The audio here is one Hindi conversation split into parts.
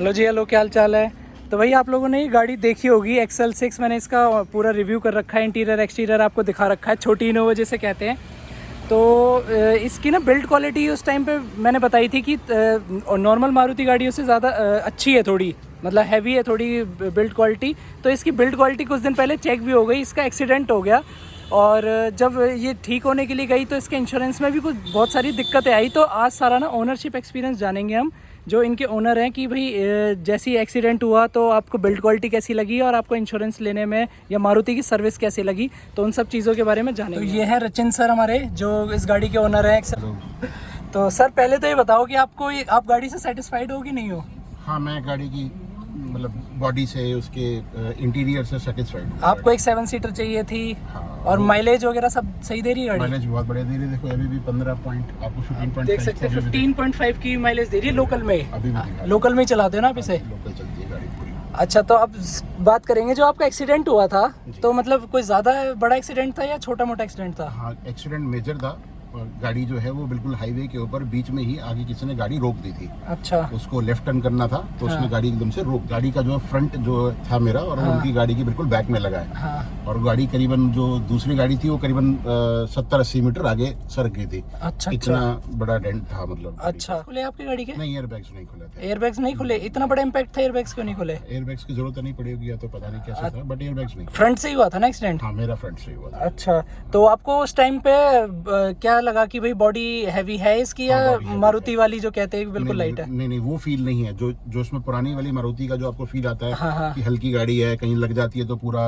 हेलो जी, हेलो, क्या हाल चाल है। तो भाई आप लोगों ने ये गाड़ी देखी होगी XL6। मैंने इसका पूरा रिव्यू कर रखा है, इंटीरियर एक्सटीरियर आपको दिखा रखा है, छोटी इनोवा जिसे कहते हैं। तो इसकी ना बिल्ड क्वालिटी उस टाइम पे मैंने बताई थी कि नॉर्मल मारुति गाड़ियों से ज़्यादा अच्छी है थोड़ी, मतलब हैवी है थोड़ी बिल्ड क्वालिटी। तो इसकी बिल्ड क्वालिटी कुछ दिन पहले चेक भी हो गई, इसका एक्सीडेंट हो गया और जब ये ठीक होने के लिए गई तो इसके इंश्योरेंस में भी कुछ बहुत सारी दिक्कतें आई। तो आज सारा ना ओनरशिप एक्सपीरियंस जानेंगे हम, जो इनके ओनर हैं, कि भाई जैसे ही एक्सीडेंट हुआ तो आपको बिल्ड क्वालिटी कैसी लगी और आपको इंश्योरेंस लेने में या मारुति की सर्विस कैसी लगी, तो उन सब चीज़ों के बारे में जानेंगे। तो ये है रचिन सर हमारे, जो इस गाड़ी के ओनर हैं। तो सर पहले तो ये बताओ कि आप गाड़ी से सेटिस्फाइड हो कि नहीं हो? हाँ, मैं गाड़ी की मतलब बॉडी से, उसके इंटीरियर से सेटिस्फाइड हूँ। आपको एक 7 सीटर चाहिए थी। हाँ, और माइलेज वगैरह सब सही दे रही है गाड़ी? माइलेज बहुत बढ़िया दे रही है। देखो अभी भी 15 पॉइंट, आपको 15.5 देख सकते हैं, 15.5 की माइलेज दे रही है लोकल में। अभी भी लोकल में ही चलाते हो ना आप इसे? लोकल चलती है गाड़ी पूरी। अच्छा, तो अब बात करेंगे जो आपका एक्सीडेंट हुआ था, तो मतलब कोई ज़्यादा बड़ा एक्सीडेंट था या छोटा मोटा एक्सीडेंट था? हाँ, एक्सीडेंट मेजर था। गाड़ी जो है वो बिल्कुल हाईवे के ऊपर बीच में ही आगे किसी ने गाड़ी रोक दी थी। अच्छा। उसको लेफ्ट टर्न करना था तो उसने गाड़ी एकदम से रोक, गाड़ी का जो फ्रंट जो था मेरा और उनकी गाड़ी की बिल्कुल बैक में लगा है। हाँ। और गाड़ी करीबन जो दूसरी गाड़ी थी वो करीबन 70-80 मीटर आगे सरक गई थी। अच्छा। इतना बड़ा डेंट था मतलब। अच्छा, खुले आपकी गाड़ी के? नहीं, एयरबैग्स नहीं खुले थे। एयरबैग्स नहीं खुले? इतना बड़ा इम्पैक्ट था, एयरबैग्स क्यों नहीं खुले? एयरबैग्स की जरूरत नहीं पड़ी होगी या तो पता नहीं कैसे था, बट एयरबैग्स नहीं। फ्रंट से ही हुआ था ना एक्सीडेंट? हाँ, मेरा फ्रंट से ही हुआ था। अच्छा, तो आपको उस टाइम पे क्या लगा कि भाई बॉडी हैवी है इसकी, या मारुति वाली जो कहते हैं बिल्कुल लाइट है? नहीं, वो फील नहीं है जो उसमें पुरानी वाली मारुति का जो आपको फील आता है कि हल्की गाड़ी है, कहीं लग जाती है तो पूरा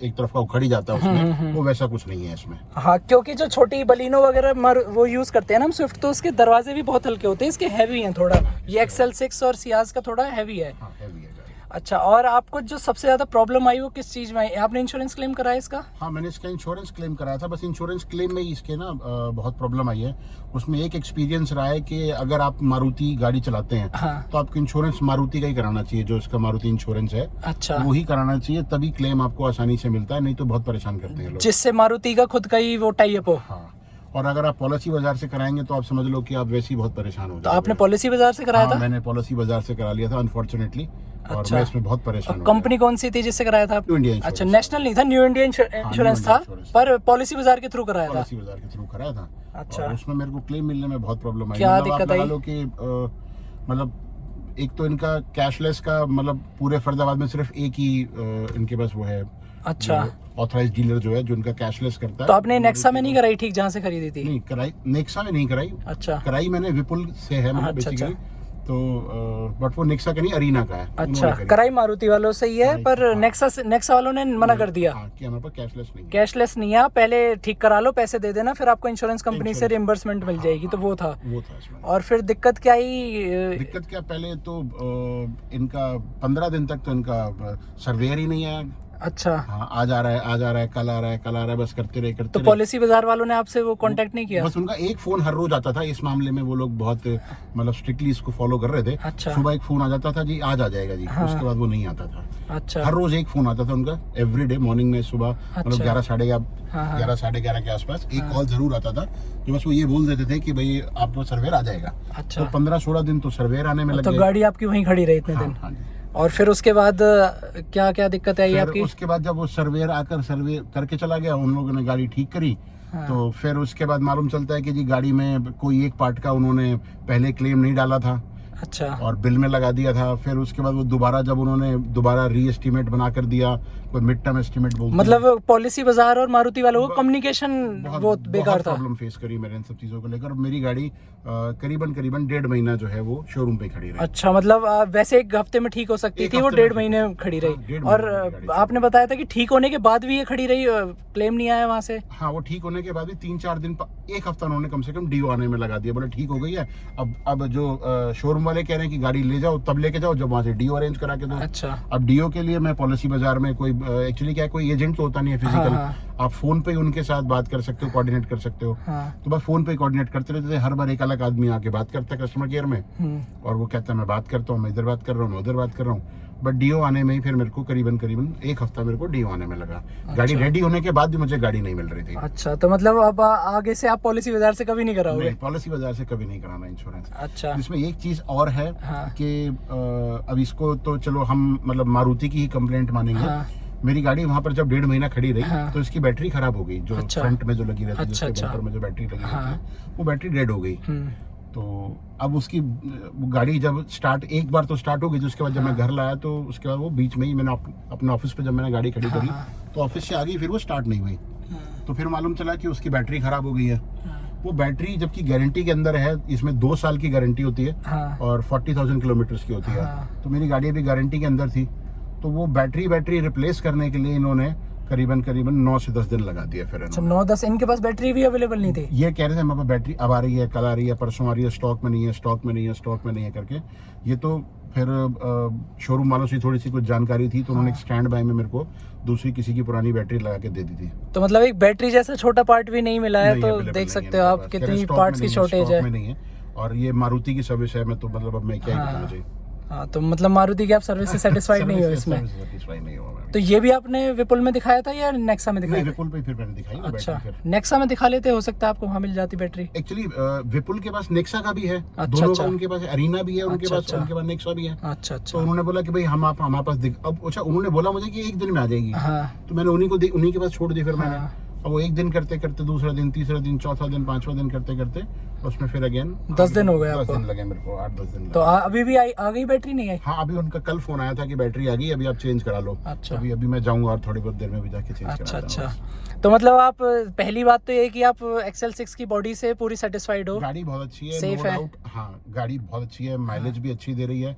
एक तरफ का उखड़ ही जाता है उसमें, वो वैसा कुछ नहीं है इसमें। हाँ, क्योंकि जो छोटी बलिनो वगैरह वो यूज करते हैं ना हम स्विफ्ट, तो उसके दरवाजे भी बहुत हल्के होते हैं, इसके हैवी हैं थोड़ा। ये XL6 और सियाज का थोड़ा हैवी है। हाँ, हैवी है गाड़ी। अच्छा, और आपको जो सबसे ज्यादा प्रॉब्लम आई वो किस चीज में आई? आपने इंश्योरेंस क्लेम कराया इसका? हाँ, मैंने इसका इंश्योरेंस क्लेम कराया था। बस इंश्योरेंस क्लेम में ही इसके ना बहुत प्रॉब्लम आई है। उसमें एक एक्सपीरियंस रहा है कि अगर आप मारुति गाड़ी चलाते हैं तो आपको इंश्योरेंस मारुति का ही कराना चाहिए, जो इसका मारुति इंश्योरेंस है। अच्छा, वो ही कराना चाहिए, तभी क्लेम आपको आसानी से मिलता है, नहीं तो बहुत परेशान करते हैं लोग। जिससे मारुति का खुद का ही वो टाई अप हो। हाँ, और अगर आप पॉलिसी बाजार से कराएंगे तो आप समझ लो कि आप वैसे ही बहुत परेशान हो जाएंगे। तो आपने पॉलिसी बाजार से कराया था? मैंने पॉलिसी बाजार से करा लिया था अनफॉर्चुनेटली। और अच्छा। मैं इसमें बहुत परेशान हूँ। कंपनी कौन सी थी जिससे कराया था? New India. अच्छा, नेशनल नहीं था, न्यू इंडिया इंश्योरेंस था, पर पॉलिसी बाजार के थ्रू कराया था? पॉलिसी बाजार के थ्रू कराया था। अच्छा। और उसमें मेरे को क्लेम मिलने में बहुत प्रॉब्लम आई। क्या मतलब दिक्कत आप लगा आई? लो कि मतलब एक तो इनका कैशलेस का, मतलब पूरे फरीदाबाद में सिर्फ एक ही इनके पास वो है। अच्छा, ऑथराइज डीलर जो है, जो इनका कैशलेस करता है। तो आपने नेक्सा में नहीं कराई ठीक, जहाँ से खरीदी थी? नहीं कराई, नेक्सा में नहीं कराई। अच्छा। कराई मैंने विपुल से है, मतलब बेसिकली। तो बट वो नेक्सा का नहीं, अरीना का है। अच्छा, कराई मारुति वालों से ही है, पर नेक्सा वालों ने मना कर दिया कि हमारे पास कैशलेस नहीं है। कैशलेस नहीं है, पहले ठीक करा लो, पैसे दे देना, फिर आपको इंश्योरेंस कंपनी से रिइंबर्समेंट मिल जाएगी। तो वो था इसमें। और फिर दिक्कत क्या आई? दिक्कत क्या, पहले तो इनका 15 दिन तक तो इनका सर्वेयर ही नहीं आया। अच्छा। हाँ, आज आ रहा है, आज आ रहा है, कल आ रहा है, कल आ रहा है, बस करते रहे। तो पॉलिसी बाजार वालों ने आपसे वो कांटेक्ट नहीं किया? बस उनका एक फोन हर रोज आता था। इस मामले में वो लोग बहुत मतलब स्ट्रिक्टली इसको फॉलो कर रहे थे। अच्छा। सुबह एक फोन आ जाता था, जी आज आ जाएगा जी। उसके बाद वो नहीं आता था। अच्छा। हर रोज एक फोन आता था उनका, एवरीडे मॉर्निंग में, सुबह मतलब 11 साढ़े 11 के आसपास एक कॉल जरूर आता था, जो बस वो ये बोल देते थे कि भाई आपको सर्वेयर आ जाएगा। अच्छा। तो 15-16 दिन तो सर्वेयर आने में लग तो गए। गाड़ी आपकी वहीं खड़ी रही इतने दिन? हाँ जी। और फिर उसके बाद क्या क्या दिक्कत आई आपकी? उसके बाद जब वो सर्वेयर आकर सर्वे करके चला गया, उन लोगों ने गाड़ी ठीक करी। तो फिर उसके बाद मालूम चलता है कि जी गाड़ी में कोई एक पार्ट का उन्होंने पहले क्लेम नहीं डाला था। अच्छा। और बिल में लगा दिया था। फिर उसके बाद वो दोबारा जब उन्होंने दोबारा री एस्टीमेट बना कर दिया, कोई मिड टर्म एस्टीमेट बोलते हैं। मतलब पॉलिसी बाजार और मारुति वालों को कम्युनिकेशन बहुत बेकार था। प्रॉब्लम फेस करी मैंने इन सब चीजों को लेकर। मेरी गाड़ी करीबन 1.5 महीना जो है वो शोरूम पे खड़ी रही। अच्छा, मतलब वैसे एक हफ्ते में ठीक हो सकती थी, वो 1.5 महीने खड़ी रही। और आपने बताया था कि ठीक होने के बाद भी ये खड़ी रही, क्लेम नहीं आया वहाँ से? हाँ, वो ठीक होने के बाद भी 3-4 दिन, एक हफ्ता उन्होंने कम से कम डीओ आने में लगा दिया। बोले ठीक हो गई है। अब जो शोरूम वाले कह रहे हैं कि गाड़ी ले जाओ, तब लेके जाओ जब वहाँ से डीओ अरेंज करा के दो। अच्छा। अब डीओ के लिए मैं पॉलिसी बाजार में कोई एक्चुअली क्या है, कोई एजेंट तो होता नहीं है फिजिकल। आप फोन पे उनके साथ बात कर सकते हो, कोऑर्डिनेट कर सकते हो। तो बस फोन पे कोऑर्डिनेट करते रहते थे। हर बार एक अलग आदमी आके बात करता है कस्टमर केयर में, और वो कहता है मैं बात करता हूँ, मैं इधर बात कर रहा हूँ, मैं उधर बात कर रहा हूँ। बट डीओ आने में ही फिर मेरे को करीबन एक हफ्ता मेरे को डीओ आने में लगा। गाड़ी रेडी होने के बाद भी मुझे गाड़ी नहीं मिल रही थी। अच्छा, तो मतलब अब आगे से आप पॉलिसी बाजार से कभी नहीं कराओगे? पॉलिसी बाजार से कभी नहीं कराना इंश्योरेंस। अच्छा, इसमें एक चीज और है कि अब इसको तो चलो हम मतलब मारुति की ही कंप्लेंट मानेंगे। मेरी गाड़ी वहाँ पर जब 1.5 महीना खड़ी रही तो इसकी बैटरी खराब हो गई, जो फ्रंट में जो लगी रहती है, जिसके बम्पर में जो बैटरी लगी रहती है, वो बैटरी डेड हो गई। तो अब उसकी गाड़ी जब एक बार तो स्टार्ट हो गई, उसके बाद जब मैं घर लाया तो उसके बाद वो बीच में ही मैंने अपने ऑफिस पे जब मैंने गाड़ी खड़ी करी तो ऑफिस से आ गई, फिर वो स्टार्ट नहीं हुई। तो फिर मालूम चला कि उसकी बैटरी खराब हो गई है। वो बैटरी जबकि गारंटी के अंदर है, इसमें 2 साल की गारंटी होती है और 40,000 किलोमीटर की होती है। तो मेरी गाड़ी अभी गारंटी के अंदर थी, तो वो बैटरी रिप्लेस करने के लिए इन्होंने करीबन 9 से 10 दिन लगा दिया। फिर 9-10 इनके पास बैटरी भी अवेलेबल नहीं थी। ये कह रहे थे हमारे पास बैटरी अब आ रही है, कल आ रही है, परसों आ रही है, स्टॉक में नहीं है करके। ये तो फिर शोरूम वालों से थोड़ी सी कुछ जानकारी थी, तो उन्होंने स्टैंड बाय में मेरे को दूसरी किसी की पुरानी बैटरी लगा के दे दी थी। तो मतलब एक बैटरी जैसा छोटा पार्ट भी नहीं मिला है, तो देख सकते हो आप कितनी पार्ट्स की शॉर्टेज है। और ये मारुति की सर्विस है, मैं तो मतलब अब मैं क्या ही बताऊं। हाँ, तो मतलब मारुति की आप सर्विस से सेटिस्फाइड नहीं हो इसमें? सेटिस्फाइड नहीं हुआ मैं। तो ये भी आपने विपुल में दिखाया था या नेक्सा में दिखाया? विपुल पे फिर मैंने दिखाई। अच्छा, नेक्सा में दिखा लेते, हो सकता है आपको वहाँ मिल जाती बैटरी। एक्चुअली विपुल के पास नेक्सा का भी है, दोनों का उनके पास अरीना भी है, उनके पास नेक्सा भी है। अच्छा, तो उन्होंने बोला कि भाई हमारे पास अब अच्छा, उन्होंने बोला मुझे कि 1 दिन में आ जाएगी। तो मैंने उन्हीं के पास छोड़ दी। फिर मैंने अब वो 1 दिन करते करते, दूसरा दिन, तीसरा दिन, चौथा दिन, 5वां दिन करते करते उसमें फिर अगेन 10 दिन हो गए। 10 दिन लगे मेरे को, 8-10 दिन। तो अभी भी आ गई बैटरी? नहीं आई? हाँ, अभी उनका कल फोन आया था कि बैटरी आ गई, अभी आप चेंज करा लो। अच्छा, अभी मैं जाऊंगा और थोड़ी बहुत देर में भी जाके चेंज करा। अच्छा, तो मतलब आप पहली बात तो ये कि आप XL6 की बॉडी से पूरी सेटिस्फाइड हो? गाड़ी बहुत अच्छी है, सेफ है। हाँ, गाड़ी बहुत अच्छी है, माइलेज भी अच्छी दे रही है।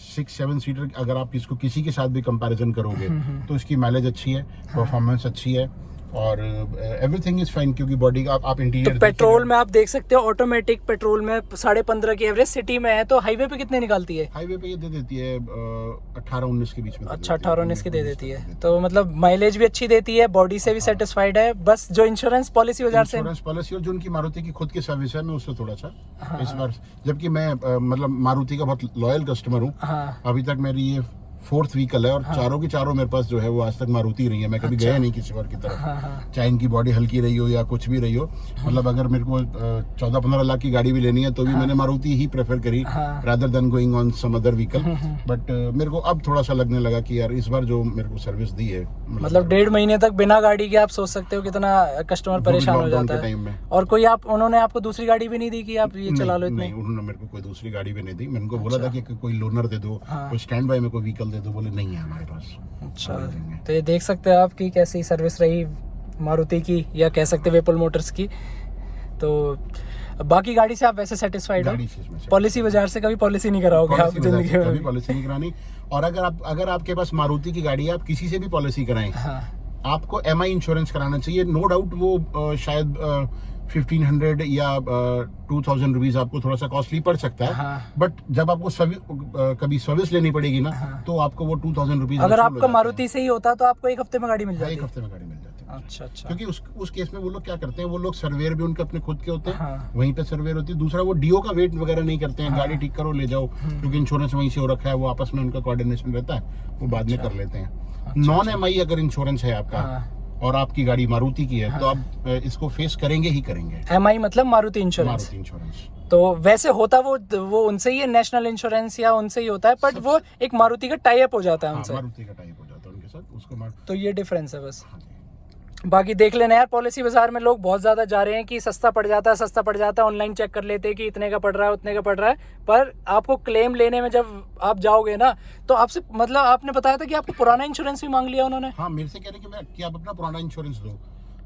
6-7 सीटर अगर आप इसको किसी के साथ भी कंपैरिजन करोगे तो इसकी माइलेज अच्छी है, परफॉर्मेंस अच्छी है और एवरीथिंग इज फाइन, क्योंकि बॉडी का आप इंटीरियर तो पेट्रोल में आप देख सकते हो, ऑटोमेटिक पेट्रोल में 15.5 की एवरेज सिटी में है। तो हाईवे पे कितने निकालती है? हाईवे पे ये दे देती है 18-19 के बीच में। अच्छा, 18-19 की दे देती है। तो मतलब माइलेज भी अच्छी देती है, बॉडी से भी सेटिस्फाइड है। बस जो इंश्योरेंस पॉलिसी बाजार से, इंश्योरेंस पॉलिसी और जो उनकी मारुति की खुद की सर्विस है, मैं उससे थोड़ा सा इस बार, जबकि मैं मतलब मारुति का बहुत लॉयल कस्टमर हूँ। अभी तक मेरी ये 4th व्हीकल है और चारों की चारों मेरे पास जो है वो आज तक मारुति रही है। मैं कभी गया नहीं किसी और की तरफ, चाहे इनकी बॉडी हल्की रही हो या कुछ भी रही हो। मतलब अगर मेरे को 14-15 लाख की गाड़ी भी लेनी है तो भी मैंने मारुति ही प्रेफर करी rather than going on some other vehicle. But मेरे को अब थोड़ा सा लगने लगा कि यार इस बार जो मेरे को सर्विस दी है, मतलब 1.5 महीने तक बिना गाड़ी के आप सोच सकते हो कितना कस्टमर परेशान हो जाता है। और कोई उन्होंने आपको दूसरी गाड़ी भी नहीं दी कि आप ये चला लो? नहीं, उन्होंने मेरे को कोई दूसरी गाड़ी भी नहीं दी। मैंने उनको बोला था कि कोई लोनर दे दो, कोई स्टैंड बाय में कोई व्हीकल दे दो, बोले नहीं है हमारे पास। अच्छा, तो ये देख सकते हो आप कि कैसी सर्विस रही मारुति की, या कह सकते विपुल मोटर्स की। तो बाकी गाड़ी से आप वैसे सेटिस्फाइड हो? पॉलिसी बाजार से कभी पॉलिसी नहीं कराओगे आप जिंदगी में? कभी पॉलिसी नहीं करानी। और अगर आपके पास मारुति की गाड़ी है, आप किसी से भी पॉलिसी कराएं, आपको MI इंश्योरेंस कराना चाहिए। नो डाउट वो शायद 1500 या 2000 रुपीज आपको थोड़ा सा कॉस्टली पड़ सकता है। बट जब आपको कभी सर्विस लेनी पड़ेगी ना, तो आपको वो 2000 रुपीज, अगर आपका मारुति से ही होता तो आपको 1 हफ्ते में गाड़ी मिल जाती? 1 हफ्ते में गाड़ी मिल जाती है। अच्छा, क्योंकि उस केस में वो लोग क्या करते हैं, वो लोग सर्वेयर भी उनके अपने खुद के होते हैं, वहीं पे सर्वेयर होती है। दूसरा, वो डीओ का वेट वगैरह नहीं करते हैं, गाड़ी ठीक करो ले जाओ, क्योंकि इंश्योरेंस वहीं से हो रखा है, वो आपस में उनका कोऑर्डिनेशन रहता है, वो बाद में कर लेते हैं। नॉन MI अगर इंश्योरेंस है आपका और आपकी गाड़ी मारुति की है, तो आप इसको फेस करेंगे ही करेंगे। MI मतलब मारुति इंश्योरेंस। तो वैसे होता वो उनसे ही है, नेशनल इंश्योरेंस या उनसे ही होता है, बट वो एक मारुति का टाई अप हो जाता है उनसे। मारुति का टाई अप हो जाता है उनके साथ, उसको तो ये डिफरेंस है बस। बाकी देख लेना यार, पॉलिसी बाजार में लोग बहुत ज्यादा जा रहे हैं कि सस्ता पड़ जाता है, ऑनलाइन चेक कर लेते हैं कि इतने का पड़ रहा है, उतने का पड़ रहा है। पर आपको क्लेम लेने में जब आप जाओगे ना, तो आपसे मतलब आपने बताया था कि आपको पुराना इंश्योरेंस भी मांग लिया उन्होंने? हाँ, मेरे से कह रहे कि आप अपना पुराना इंश्योरेंस दो।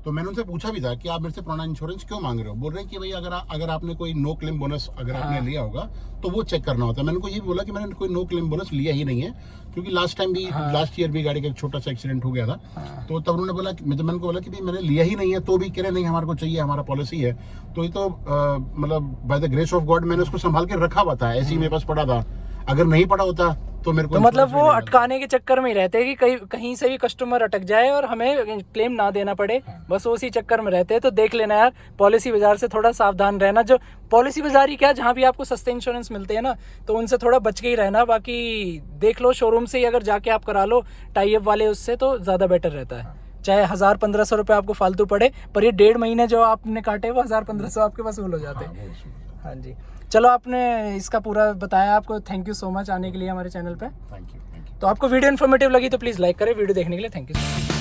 तो मैंने उनसे पूछा भी था कि आप मेरे से पुराना इंश्योरेंस क्यों मांग रहे हो। बोल रहे हैं कि भाई अगर आपने कोई नो क्लेम बोनस अगर आपने लिया होगा तो वो चेक करना होता है। मैंने उनको ये भी बोला कि मैंने कोई नो क्लेम बोनस लिया ही नहीं है, क्योंकि लास्ट ईयर भी गाड़ी का एक छोटा सा एक्सीडेंट हो गया था। तो तब उन्होंने बोला, मैंने उनको बोला कि भाई मैंने लिया ही नहीं है, तो भी कह रहे नहीं हमारे को चाहिए, हमारा पॉलिसी है। तो ये तो मतलब by the grace of God मैंने उसको संभाल के रखा हुआ था, ऐसे ही मेरे पास पड़ा था। अगर नहीं पड़ा होता तो मेरे को तो मतलब insurance वो नहीं मिलता। अटकाने के चक्कर में ही रहते हैं कि कहीं से भी कस्टमर अटक जाए और हमें क्लेम ना देना पड़े, बस उसी चक्कर में रहते हैं। तो देख लेना यार, पॉलिसी बाजार से थोड़ा सावधान रहना। जो पॉलिसी बाजार ही क्या, जहाँ भी आपको सस्ते इंश्योरेंस मिलते हैं ना, तो उनसे थोड़ा बच के ही रहना। बाकी देख लो शोरूम से ही अगर जाके आप करा लो टाई अप वाले, उससे तो ज़्यादा बेटर रहता है। चाहे 1000-1500 रुपये आपको फालतू पड़े, पर ये 1.5 महीने जो आपने काटे वो 1000-1500 आपके वसूल हो जाते हैं। हाँ, वो उसमें। हाँ जी, चलो आपने इसका पूरा बताया, आपको थैंक यू सो मच आने के लिए हमारे चैनल पे। Thank you. तो आपको वीडियो इन्फॉर्मेटिव लगी तो प्लीज़ लाइक करें। वीडियो देखने के लिए थैंक यू सो मच।